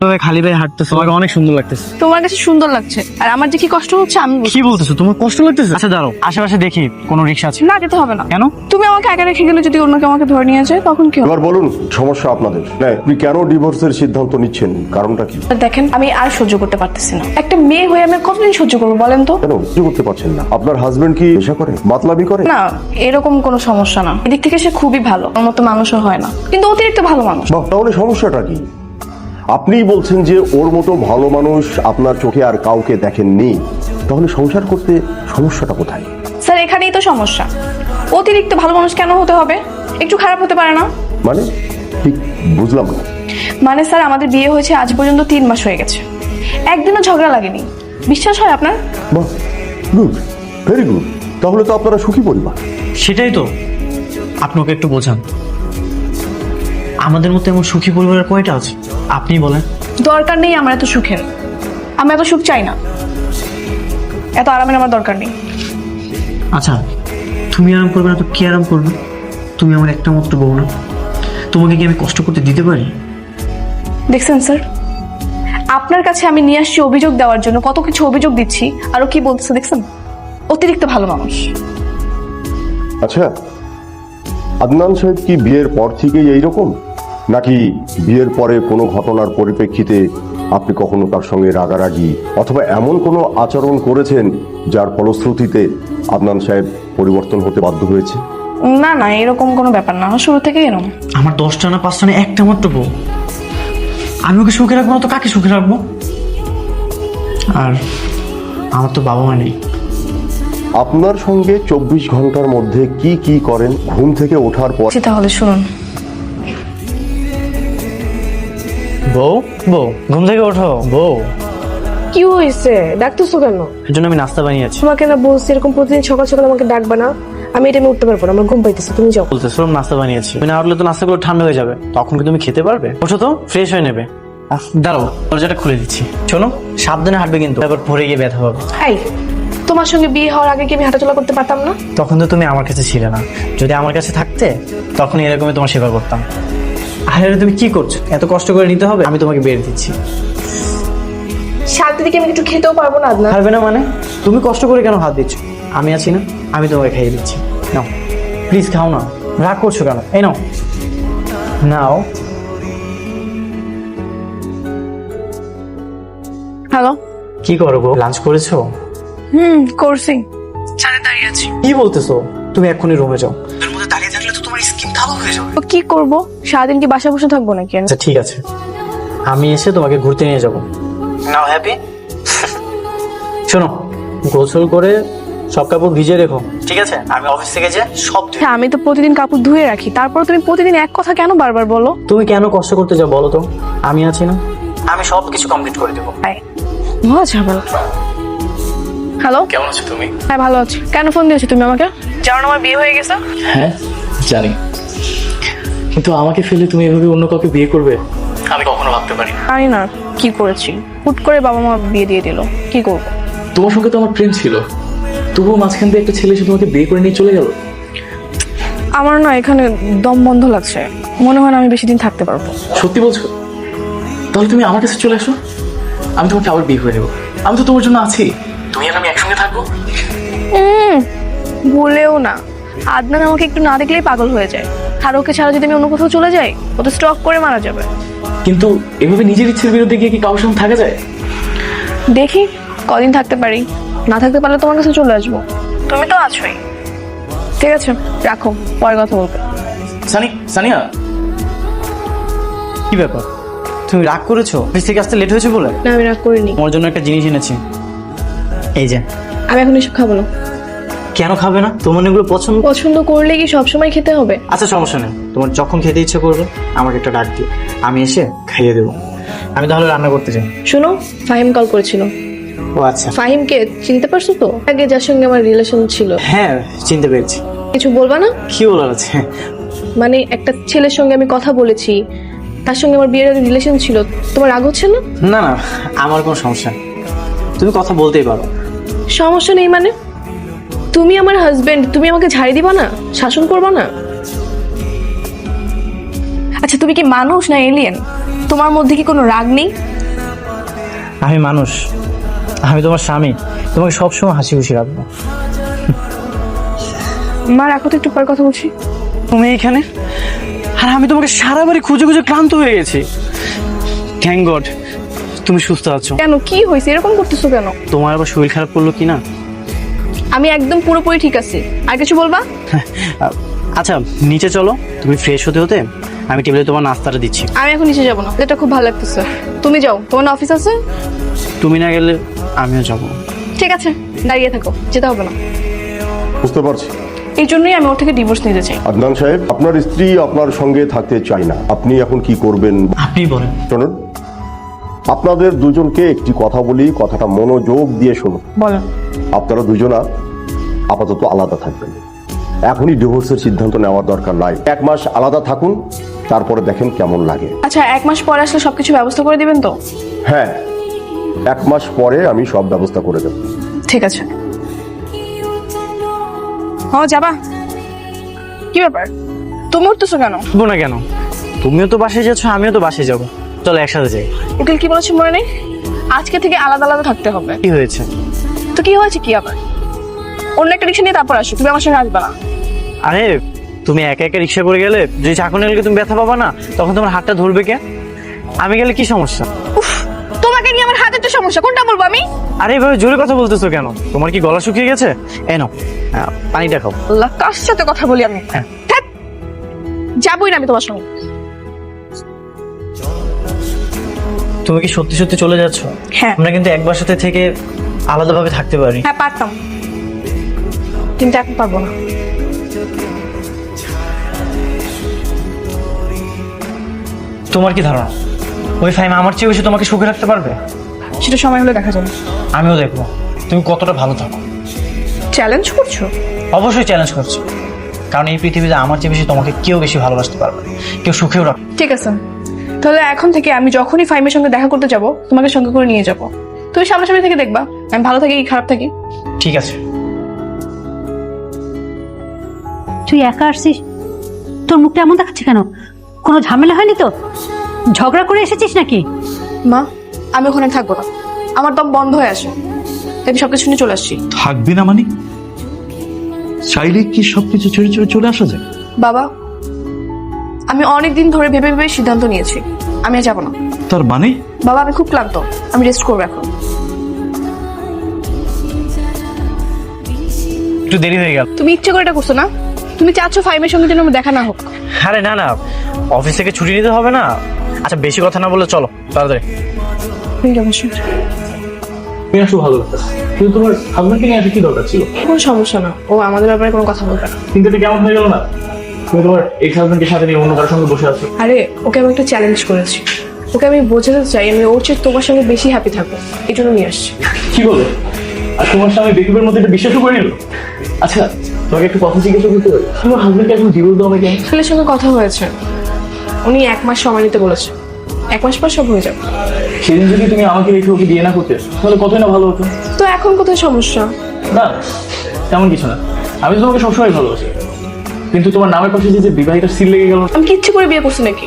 তবে খালি পায়ে হাঁটতেছো, তোমাকে অনেক সুন্দর লাগতেছে। তোমার কাছে সুন্দর লাগছে আর আমার যে কি কষ্ট হচ্ছে আমি বুঝি। কি বলতেছো? তোমার কষ্ট লাগতেছে? আচ্ছা দাঁড়াও, আশেপাশে দেখি কোনো রিক্সা আছে। না, যেতে হবে না। কেন? তুমি আমাকে একা রেখে গেলে যদি অন্য কেউ আমাকে ধরে নিয়ে যায় তখন কি হবে? এবার বলুন সমস্যা আপনাদের। না, আপনি কেন ডিভোর্সের সিদ্ধান্ত নিচ্ছেন, কারণটা কি? দেখেন, আমি আর সহ্য করতে পারতেছি না। একটা মেয়ে হয়ে আমি কতদিন সহ্য করবো বলেন তো? কেন সহ্য করতে পারছেন না? আপনার হাজবেন্ড কি নেশা করে, মাতলামি করে? না, এরকম কোনো সমস্যা না। এদিক থেকে সে খুবই ভালো, ওর মতো মানুষও হয় না, কিন্তু অতিরিক্ত ভালো মানুষ। বাহ, তাহলে সমস্যাটা কি? আপনিই বলছেন যে ওর মতো ভালো মানুষ আপনার চোখে আর কাউকে দেখেননি, তাহলে সংসার করতে সমস্যাটা কোথায়? স্যার, এখানেই তো সমস্যা। অতিরিক্ত ভালো মানুষ কেন হতে হবে? একটু খারাপ হতে পারে না? মানে ঠিক বুঝলাম না। মানে স্যার, আমাদের বিয়ে হয়েছে আজ পর্যন্ত 3 মাস হয়ে গেছে, একদিনও ঝগড়া লাগেনি। বিশ্বাস হয় আপনার? বাহ, গুড, ভেরি গুড। তাহলে তো আপনারা সুখী পরিবার। সেটাই তো, আপনি ওকে একটু বোঝান। আমাদের মতো এমন সুখী পরিবারের কয়টা আছে আপনি বলেন। দরকার নেই আমার এত সুখের। আমি এত সুখ চাই না, এত আরামের আমার দরকার নেই। আচ্ছা, তুমি আরাম করবে না তো কে আরাম করবে? তুমি আমার একটা মাত্র বউ না, তোমাকে কি আমি কষ্ট করতে দিতে পারি? দেখছেন স্যার, আপনার কাছে আমি নিয়ে আসছি অভিযোগ দেওয়ার জন্য, কত কিছু অভিযোগ দিচ্ছি, আরো কি বলছে দেখছেন? অতিরিক্ত ভালো মানুষ। আচ্ছা, আদনান সাহেব কি বিয়ের পর থেকেই এইরকম, নাকি বিয়ের পরে কোনো ঘটনার পরিপ্রেক্ষিতে আপনি কখনো তার সঙ্গে রাগারাগি অথবা এমন কোনো আচরণ করেছেন যার ফলশ্রুতিতে আদনান সাহেব পরিবর্তন হতে বাধ্য হয়েছে? না না, এরকম কোনো ব্যাপার না, শুরু থেকে এরকম। আমার 10টা না 5টা না একটা মাত্র বউ, আমি ওকে সুখে রাখবো না তো কাকে সুখে রাখবো? আর আমার তো বাবা মা নেই। আপনার সঙ্গে 24 ঘন্টার মধ্যে কি কি করেন ঘুম থেকে ওঠার পর? তাহলে শুনুন। বউ বউ, ঘুম থেকে ওঠো বউ। কি হয়েছে? ডাকতেছো কেন? এর জন্য আমি নাস্তা বানিয়েছি। তোমাকে না বলছি এরকম প্রতিদিন সকাল সকাল আমাকে ডাকবা না। আমি এটা আমি উঠতে পারবো না, আমার ঘুম পাইতেছে, তুমি যাও। বলতেছো নাস্তা বানিয়েছি, তুমি না উঠলে তো নাস্তাগুলো ঠান্ডা হয়ে যাবে, তখন কি তুমি খেতে পারবে? ওঠো তো, ফ্রেশ হয়ে নেবে। দাঁড়াও, দরজাটা খুলে দিচ্ছি। শোনো, সাবধানে হাঁটবে কিন্তু, এবার পরে গিয়ে ব্যথা হবে। হাই, তোমার সঙ্গে বিয়ে হওয়ার আগে কি আমি হাঁটাচলা করতে পারতাম না? তখন তো তুমি আমার কাছে ছিলে না, যদি আমার কাছে থাকতে তখন এরকমই তোমার সেবা করতাম। আরে তুমি কি করছো? এত কষ্ট করে নিতে হবে? আমি তোমাকে বের দিচ্ছি। শান্তি দিকে আমি একটু খেতেও পারবো না আদনান। পারবে না মানে? তুমি কষ্ট করে কেন হাত দিচ্ছ? আমি আছি না, আমি তোমাকে খাইয়ে দিচ্ছি। নাও প্লিজ, খাও না, রাগ করছো কেন? এই নাও নাও। হ্যালো। কি করো গো, লাঞ্চ করেছো? করছি, ছাদে দাঁড়িয়ে আছি। কি বলতেছো? তুমি এক্ষুনি রুমে যাও, এর মধ্যে দাঁড়িয়ে থাকলে তো তোমার স্কিন কালো হয়ে যাবে। তো কি করব? সারাদিন কি বাসা বসে থাকবো নাকি? আচ্ছা ঠিক আছে, আমি এসে তোমাকে ঘুরতে নিয়ে যাবো। নাও হ্যাপি। শোনো, গোসল করে সব কাপড় ভিজিয়ে রেখো, ঠিক আছে? আমি অফিস থেকে যে সব ধুয়ে- হ্যাঁ, আমি তো প্রতিদিন কাপড় ধুয়ে রাখি, তারপর তুমি প্রতিদিন এক কথা কেন বারবার বলো? তুমি কেন কষ্ট করতে যাও বলো তো? আমি আছি না, আমি সব কিছু কমপ্লিট করে দেবো। হ্যালো, কেমন আছো তুমি? হ্যাঁ ভালো আছি। কেন ফোন দিয়েছো তুমি আমাকে? জানো না আমার বিয়ে হয়ে গেছে? হ্যাঁ জানি, কিন্তু আমাকে ফেলে তুমি এভাবে অন্য কাউকে বিয়ে করবে আমি কখনো ভাবতে পারি না। জানি না কি করেছি, হুট করে বাবা মা বিয়ে দিয়ে দিল, কি করবো? তোমার সঙ্গে তো আমার প্রেম ছিল, তবুও মাঝখান দিয়ে একটা ছেলে এসে তোমাকে বিয়ে করে নিয়ে চলে গেল। আমার না এখানে দম বন্ধ লাগছে, মনে হয় না আমি বেশি দিন থাকতে পারবো। সত্যি বলছো? তাহলে তুমি আমার কাছে চলে আসো, আমি তোমাকে আবার বিয়ে করে নেবো। আমি তো তোমার জন্য আছি, তুমি আর আমি একসঙ্গে থাকবো। বলেও না, আদনান আমাকে একটু না দেখলেই পাগল হয়ে যায়, আর ওকে ছাড়া যদি আমি অন্য কোথাও চলে যাই ও তো স্ট্রোক করে মারা যাবে। কিন্তু এভাবে নিজের ইচ্ছের বিরুদ্ধে গিয়ে কি কারোর সঙ্গে থাকা যায়? দেখি কদিন থাকতে পারি, না থাকতে পারলে তোমার কাছে চলে আসবো, তুমি তো আছোই। ঠিক আছে, রাখো, পরে কথা বলবো। সানিয়া, কি ব্যাপার, তুমি রাগ করেছো অফিস থেকে আসতে লেট হয়েছে বলে? না, আমি রাগ করিনি। তোমার জন্য একটা জিনিস এনেছি, এই যে। আমি এখন এসব খাবো না। কেন খাবে না? তোমার এগুলো পছন্দ। পছন্দ করলে কি সবসময় খেতে হবে? আচ্ছা সমস্যা নেই, তোমার যখন খেতে ইচ্ছে করবে আমাকে একটা ডাক দিও, আমি এসে খাইয়ে দেবো। আমি তাহলে রান্না করতে চাই। শোনো, ফাহিম কল করেছিল। ও আচ্ছা, ফাহিমকে চিনতে পারছো তো? আগে যার সঙ্গে আমার রিলেশন ছিল। হ্যাঁ চিনতে পেরেছি। কিছু বলবা না? কি বলার আছে? মানে একটা ছেলের সঙ্গে আমি কথা বলেছি, তার সঙ্গে আমার বিয়ের রিলেশন ছিল, তোমার রাগ হচ্ছে না? না না, আমার কোনো সমস্যা নেই, তুমি কথা বলতেই পারো। সমস্যা নেই মানে? তুমি আমার হাজবেন্ড, তুমি আমাকে ঝাড়ি দিবা না, শাসন করবা না? আচ্ছা তুমি কি মানুষ না এলিয়েন? তোমার মধ্যে কি কোনো রাগ নেই? আমি মানুষ, আমি তোমার স্বামী, তোমাকে সবসময় হাসি খুশি রাখবো। মা রাখো তো, একটু পরে কথা বলছি। তুমি এখানে, আর আমি তোমাকে সারা বাড়ি খুঁজে খুঁজে ক্লান্ত হয়ে গেছি। থ্যাংক গড তুমি সুস্থ আছো। কেন, কি হয়েছে? এরকম করতেছো কেন? তোমার আবার শরীর খারাপ করলো কি না? আমি একদম পুরোপুরি ঠিক আছি। আর কিছু বলবা? আচ্ছা নিচে চলো, তুমি ফ্রেশ হতে হতে আমি টেবিলে তোমার নাস্তাটা দিচ্ছি। আমি এখন নিচে যাবো না, এটা খুব ভালো লাগতেছে। তুমি যাও, তোমার না অফিস আছে? তুমি না গেলে আমিও যাব। ঠিক আছে, দাঁড়িয়ে থাকো, যেতে হবে না। বুঝতে পারছি। এই জন্যই আমি ওর থেকে ডিভোর্স নিতে চাই। আদনান সাহেব, আপনার স্ত্রী আপনার সঙ্গে থাকতে চায় না, আপনি এখন কি করবেন? আপনি বলেন। শুনুন, আপনাদের দুজনকে একটি কথা বলি, কথাটা মনোযোগ দিয়ে শুনুন। বলো। আপনারা দুজনা আপাতত আলাদা থাকবেন। এখনই ডিভোর্সের সিদ্ধান্ত নেওয়ার দরকার নাই। 1 মাস আলাদা থাকুন, তারপরে দেখেন কেমন লাগে। আচ্ছা, 1 মাস পরে আসলে সবকিছু ব্যবস্থা করে দিবেন তো? হ্যাঁ, 1 মাস পরে আমি সব ব্যবস্থা করে দেব। ঠিক আছে। হ্যাঁ, যাবা? কি ব্যাপার, তুমি উঠতেছো কেন? উঠবো না কেন? তুমিও তো বাসায় যাচ্ছ, আমিও তো বাসায় যাবো, চলো একসাথে যাই। উকিল কি বলেছে মনে নেই? আজকে থেকে আলাদা আলাদা থাকতে হবে। কি হয়েছে? তো কি হয়েছে কি আবার? অন্য একটা রিক্সা নিয়ে তারপর আসো, তুমি আমার সঙ্গে আসবে না। আরে তুমি একা একা রিক্সা করে গেলে, যদি চাকু নিয়ে গেলে তুমি ব্যথা পাবা না, তখন তোমার হাতটা ধরবে কে? আমি গেলে কি সমস্যা? উফ, তোমাকে নিয়ে আমার হাতের তো সমস্যা, কোনটা বলবো আমি? আরে এভাবে জোরে কথা বলতেছো কেন? তোমার কি গলা শুকিয়ে গেছে? নাও পানিটা খাও। আল্লাহ, কার সাথে কথা বলি আমি? হ্যাঁ। ধ্যাৎ, যাবোই না আমি তোমার সঙ্গে। তুমি কি সত্যি সত্যি চলে যাচ্ছ? হ্যাঁ। আমরা কিন্তু এক বাসাতে থেকে আলাদাভাবে থাকতে পারি। হ্যাঁ পারতাম, কিন্তু এখন পারবো না। তোমার কি ধারণা ওই ফাইমা আমার চেয়ে বেশি তোমাকে সুখে রাখতে পারবে? সেটা সময় হলে দেখা যাবে। আমিও দেখবো তুমি কতটা ভালো থাকো। চ্যালেঞ্জ করছো? অবশ্যই চ্যালেঞ্জ করছি, কারণ এই পৃথিবীতে আমার চেয়ে বেশি তোমাকে কেউ বেশি ভালোবাসতে পারবে না, কেউ সুখেও রাখ। ঠিক আছে, তাহলে এখন থেকে আমি যখনই ফাইমের সঙ্গে দেখা করতে যাব, তোমাকে সঙ্গে করে নিয়ে যাব। তুমি সামনাসামনি থেকে দেখবা আমি ভালো থাকি কি খারাপ থাকি। ঠিক আছে। তুই একা আসছিস, তোর মুখটা এমন দেখাচ্ছে কেন? কোনো ঝামেলা হয়নি তো? ঝগড়া করে এসেছিস নাকি? মা, আমি ওখানে থাকবো না, আমার দম বন্ধ হয়ে আসে, তাই আমি সবকিছু নিয়ে চলে আসছি। থাকবি না মানে? চাইলে কি সবকিছু ছেড়ে ছেড়ে চলে আসা যায়? বাবা, আমি অনেকদিন ধরে ভেবে ভেবে সিদ্ধান্ত নিয়েছি, আমি আর যাবো না। তার মানে? বাবা, আমি খুব ক্লান্ত, আমি রেস্ট করবো এখন। একটু দেরি হয়ে গেল। তুমি ইচ্ছে করে এটা করছো না? তুমি চাচ্ছ ফাইমের সঙ্গে যেন আমার দেখা না হোক। আরে না না, অফিস থেকে ছুটি নিতে হবে না। আচ্ছা বেশি কথা না বলে চলো তাড়াতাড়ি। তুমি আসলে ভালো লাগতেছে, কিন্তু তোমার হাজবেন্ডকে নিয়ে আসলে কি দরকার ছিল? কোনো সমস্যা না, ও আমাদের ব্যাপারে কোনো কথা বলবে না। কিন্তু এটা কেমন হয়ে গেল না? তুমি তোমার এক্স হাজবেন্ডকে সাথে নিয়ে অন্য কারোর সঙ্গে বসে আছো। আরে ওকে আমি একটা চ্যালেঞ্জ করেছি, ওকে আমি বোঝাতে চাই আমি ওর চেয়ে তোমার সঙ্গে বেশি হ্যাপি থাকবো, এই জন্য নিয়ে আসছি। কি বলে? আর তোমার স্বামী বেকুবের মধ্যে এটা বিশ্বাসও করে নিল? আচ্ছা তোমাকে একটু কথা জিজ্ঞাসা করতে পারি, তোমার হাজবেন্ডকে এখন ডিভোর্স দেওয়া হবে কেন? ছেলের সঙ্গে কথা হয়েছে, উনি 1 মাস সময় নিতে বলেছে, 1 মাস পর সব হয়ে যাবে। সেদিন যদি তুমি আমাকে রেখে ওকে বিয়ে না করতে, তাহলে কতই না ভালো হতো। তো এখন কোথায় সমস্যা? না তেমন কিছু না, আমি তো তোমাকে সবসময় ভালোবাসি, কিন্তু তোমার নামের পাশে যে বিবাহিতার সিল লেগে গেল। আমি কি ইচ্ছে করে বিয়ে করছি নাকি?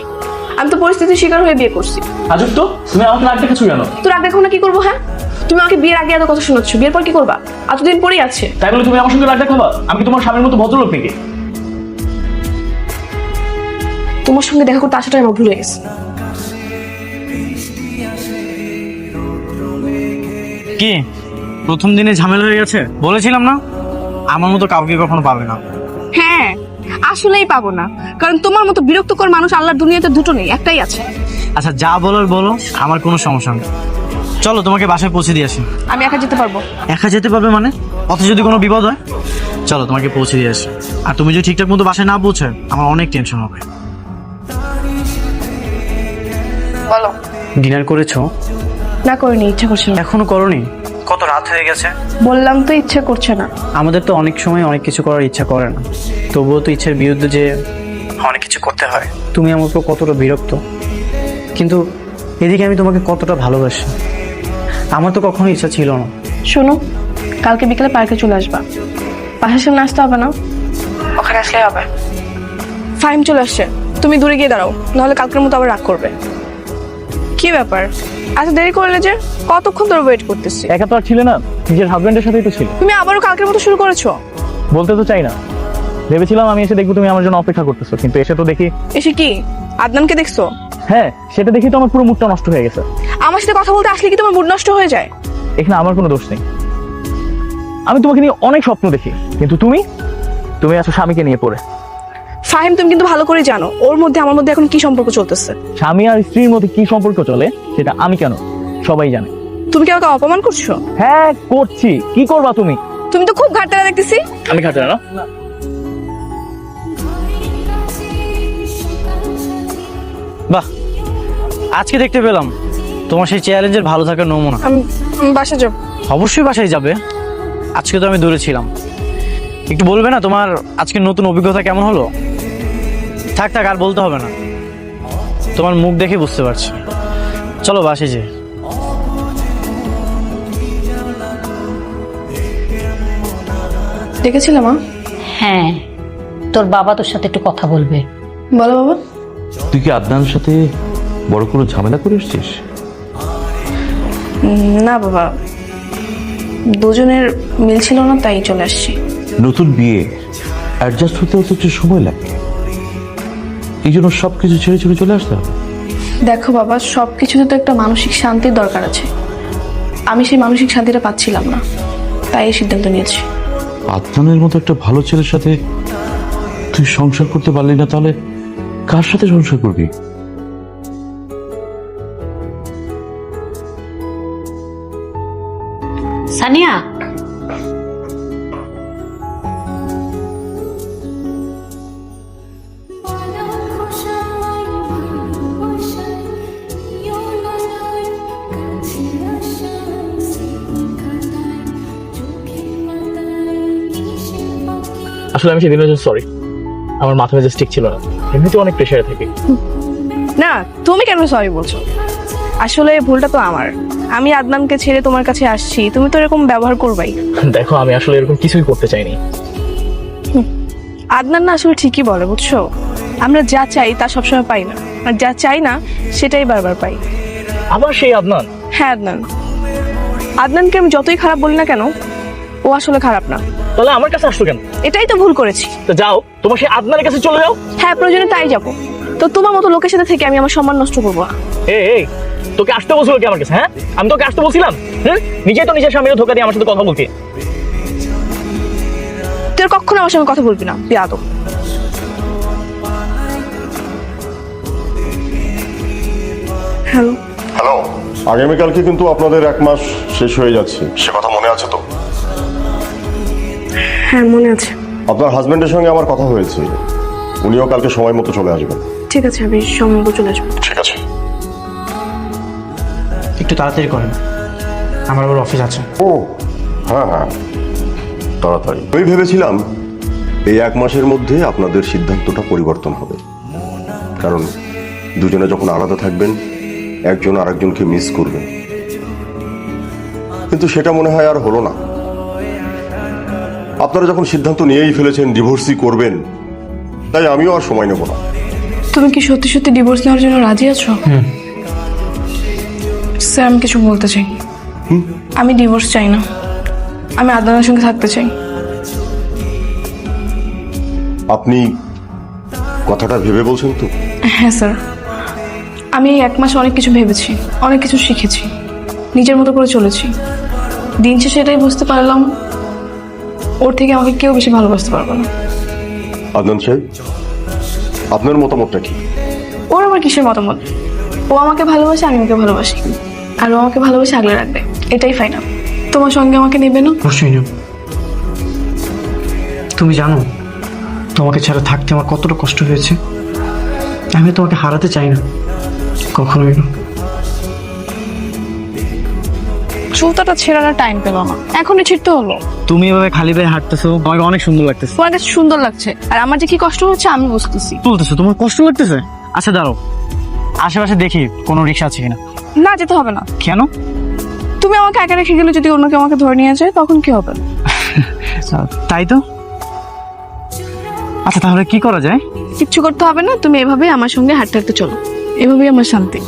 আমি তো পরিস্থিতির শিকার হয়ে বিয়ে করছি। আজব তো, তুমি আমাকে রাগ দেখাচ্ছ কেন? তো রাগ দেখো না, কি করবো? হ্যাঁ, তুমি আমাকে বিয়ের আগে এত কথা শোনাচ্ছ, বিয়ের পর কি করবা? এতদিন পরেই আছে। তাই বলে তুমি আমার সঙ্গে রাগ দেখাবা? আমি কি তোমার স্বামীর মতো ভদ্রলোক নাকি? তোমার সঙ্গে দেখা করতে আসাটাই আমার ভুল হয়ে গেছে। কি প্রথম দিনে ঝামেলা হয়ে গেছে? বলেছিলাম না আমার মতো কাউকে কখনো পাবে না। হ্যাঁ, আসলেই পাবো না, কারণ তোমার মতো বিরক্তকর মানুষ আল্লাহর দুনিয়াতে দুটো নেই, একটাই আছে। আচ্ছা যা বলার বলো, আমার কোনো সমস্যা নেই। চলো তোমাকে বাসায় পৌঁছে দিয়ে আসি। আমি একা যেতে পারবো? একা যেতে পারবে মানে? পথে যদি কোনো বিপদ হয়? চলো তোমাকে পৌঁছে দিয়ে আসি। আর তুমি যদি ঠিকঠাক মতো বাসায় না পৌঁছে, আমার অনেক টেনশন হবে। বলো। ডিনার করেছো? না, করিনি, ইচ্ছা করছে না। এখনো করনি? কত রাত হয়ে গেছে। বললাম তো ইচ্ছা করছে না। আমাদের তো অনেক সময় অনেক কিছু করার ইচ্ছা করে না, তবুও তো ইচ্ছার বিরুদ্ধে যে অনেক কিছু করতে হয়। তুমি আমার উপর কতটা বিরক্ত, কিন্তু এদিকে আমি তোমাকে কতটা ভালোবাসি। আমার তো কখনো ইচ্ছা ছিল না। শোনো, কালকে বিকেলে পার্কে চলে আসবা, বাসার সামনে আসতে হবে না, ওখানে আসলেই হবে। ফাইম চলে আসছে, তুমি দূরে গিয়ে দাঁড়াও, নাহলে কালকের মতো আবার রাগ করবে। কি ব্যাপার এত দেরি করলে যে? কতক্ষণ ধরে ওয়েট করতেছি। একা তো আর ছিলে না, নিজের হাজবেন্ডের সাথেই তো ছিল। তুমি আবারও কালকের মতো শুরু করেছো? বলতে তো চাই না, ভেবেছিলাম আমি এসে দেখবো তুমি আমার জন্য অপেক্ষা করতেছো, কিন্তু এসে তো দেখি এসে কি আদনানকে দেখছো? হ্যাঁ, সেটা দেখি তো আমার পুরো মুডটা নষ্ট হয়ে গেছে। আমার সাথে কথা বলতে আসলে কি তোমার মুড নষ্ট হয়ে যায়? এখানে আমার কোনো দোষ নেই। আমি তোমাকে নিয়ে অনেক স্বপ্ন দেখি, কিন্তু তুমি আছো স্বামীকে নিয়ে পড়ে। ফাহিম, তুমি কিন্তু ভালো করে জানো ওর মধ্যে আমার মধ্যে এখন কি সম্পর্ক চলতেছে। স্বামী আর স্ত্রীর মধ্যে কি সম্পর্ক চলে সেটা আমি কেন, সবাই জানে। তুমি কি আমাকে অপমান করছো? হ্যাঁ করছি, কি করবা তুমি? তুমি তো খুব ঘাটতারা দেখতেছি। আমি খাটে না। বাহ, আজকে দেখতে পেলাম তোমার সেই চ্যালেঞ্জের ভালো থাকার নমুনা। আমি বাসা যাব। অবশ্যই বাসায় যাবে, আজকে তো আমি দূরে ছিলাম। একটু বলবে না তোমার আজকের নতুন অভিজ্ঞতা কেমন হলো? থাক থাক, আর বলতে হবে না, তোমার মুখ দেখে বুঝতে পারছি। চলো বাসায় যে। ডেকেছিলে মা? হ্যাঁ, তোর বাবা তোর সাথে একটু কথা বলবে। বলো বাবা। তুই কি আদনানের সাথে বড় কোনো ঝামেলা করে এসছিস? না বাবা, দুজনের মিল ছিল না তাই চলে আসছি। নতুন বিয়ে অ্যাডজাস্ট হতে হতে একটু সময় লাগে, এই জন্য সবকিছু ছেড়ে ছেড়ে চলে আসতে হবে। দেখো বাবা, সবকিছুতে তো একটা মানসিক শান্তির দরকার আছে। আমি সেই মানসিক শান্তিটা পাচ্ছিলাম না, তাই এই সিদ্ধান্ত নিয়েছি। আদনানের মতো একটা ভালো ছেলের সাথে তুই সংসার করতে পারলি না, তাহলে কার সাথে সংসার করবি? সানিয়া, আসলে আমি সেদিনের জন্য সরি, আমার মাথা মেজাজ ঠিক ছিল না, এমনিতে অনেক প্রেশারে থাকি। না, তুমি কেন সরি বলছো? আসলে ভুলটা তো আমার। আমি আদনানকে ছেড়ে তোমার কাছে আসছি, তুমি তো এরকম ব্যবহার করবাই। দেখো, আমি আসলে এরকম কিছুই করতে চাইনি। আদনান না আসলে ঠিকই বলে, বুঝছো? আমরা যা চাই তা সবসময় পাই না, আর যা চাই না সেটাই বারবার পাই। আবার সেই আদনান? হ্যাঁ আদনান। আদনানকে আমি যতই খারাপ বলি না কেন, ও আসলে খারাপ না। তাহলে আমার কাছে আসতো কেন? এটাই তো ভুল করেছি। তো যাও, তোমার সেই আদনানের কাছে চলে যাও। হ্যাঁ, প্রয়োজনে তাই যাবো। তো তোমার মতো লোকের সাথে থেকে আমি আমার সম্মান নষ্ট করবো না। এই তোকে আসতে বলছিল কি আমার কাছে? হ্যাঁ, আমি তোকে আসতে বলছিলাম? নিজেই তো নিজের স্বামীর ধোকা দিয়ে আমার সাথে কথা বলতি। তুই আর কখনো আমার সঙ্গে কথা বলবি না, বেয়াদব। হ্যালো। হ্যালো, আগামীকালকে কিন্তু আপনাদের 1 মাস শেষ হয়ে যাচ্ছে, সে কথা মনে আছে তো? হ্যাঁ মনে আছে। আপনার হাজবেন্ডের সঙ্গে আমার কথা হয়েছে, উনিও কালকে সময় মতো চলে আসবেন। ঠিক আছে, আমি সময় মতো চলে আসবো। ঠিক আছে। একটু তাড়াতাড়ি করেন, আমার আবার অফিস আছে। ও হ্যাঁ হ্যাঁ, তাড়াতাড়ি। আমি ভেবেছিলাম এই 1 মাসের মধ্যে আপনাদের সিদ্ধান্তটা পরিবর্তন হবে, কারণ দুজনে যখন আলাদা থাকবেন একজন আরেকজনকে মিস করবেন, কিন্তু সেটা মনে হয় আর হলো না। আপনারা যখন সিদ্ধান্ত নিয়েই ফেলেছেন ডিভোর্সই করবেন, তাই আমিও আর সময় নেব না। তুমি কি সত্যি সত্যি ডিভোর্স নেওয়ার জন্য রাজি আছো? স্যার, আমি কিছু বলতে চাই। আমি ডিভোর্স চাই না, আমি আদনানের সঙ্গে থাকতে চাই। আপনি কথাটা ভেবে বলছেন তো? হ্যাঁ স্যার, আমি এই 1 মাসে অনেক কিছু ভেবেছি, অনেক কিছু শিখেছি, নিজের মতো করে চলেছি। দিন শেষে এটাই বুঝতে পারলাম, ওর থেকে আমাকে কেউ বেশি ভালোবাসতে পারবে না। আদনান সাহেব, আপনার মতামতটা কি? ওর আমার কিসের মতামত? ও আমাকে ভালোবাসে, আমি ওকে ভালোবাসি, আর ও আমাকে ভালোবাসে আগলে রাখবে, এটাই ফাইনাল। তোমার সঙ্গে আমাকে নেবে না? অবশ্যই নেব। তুমি জানো তোমাকে ছাড়া থাকতে আমার কতটা কষ্ট হয়েছে। আমি তোমাকে হারাতে চাই না, কখনোই না। জুতাটা ছেঁড়ার টাইম পেল না, এখনই ছিঁড়তে হলো। তুমি এভাবে খালি পায়ে হাঁটতেছো, আমাকে অনেক সুন্দর লাগতেছে। তোমার কাছে সুন্দর লাগছে, আর আমার যে কি কষ্ট হচ্ছে আমি বুঝতেছি। বলতেছো তোমার কষ্ট লাগতেছে? আচ্ছা দাঁড়াও, আশেপাশে দেখি কোনো রিক্সা আছে কিনা। না, যেতে হবে না। কেন? তুমি আমাকে একা রেখে গেলে যদি অন্য কেউ আমাকে ধরে নিয়ে যায় তখন কি হবে? তাই তো। আচ্ছা তাহলে কি করা যায়? কিচ্ছু করতে হবে না, তুমি এভাবে আমার সঙ্গে হাঁটতে হাঁটতে চলো, এভাবেই আমার শান্তি।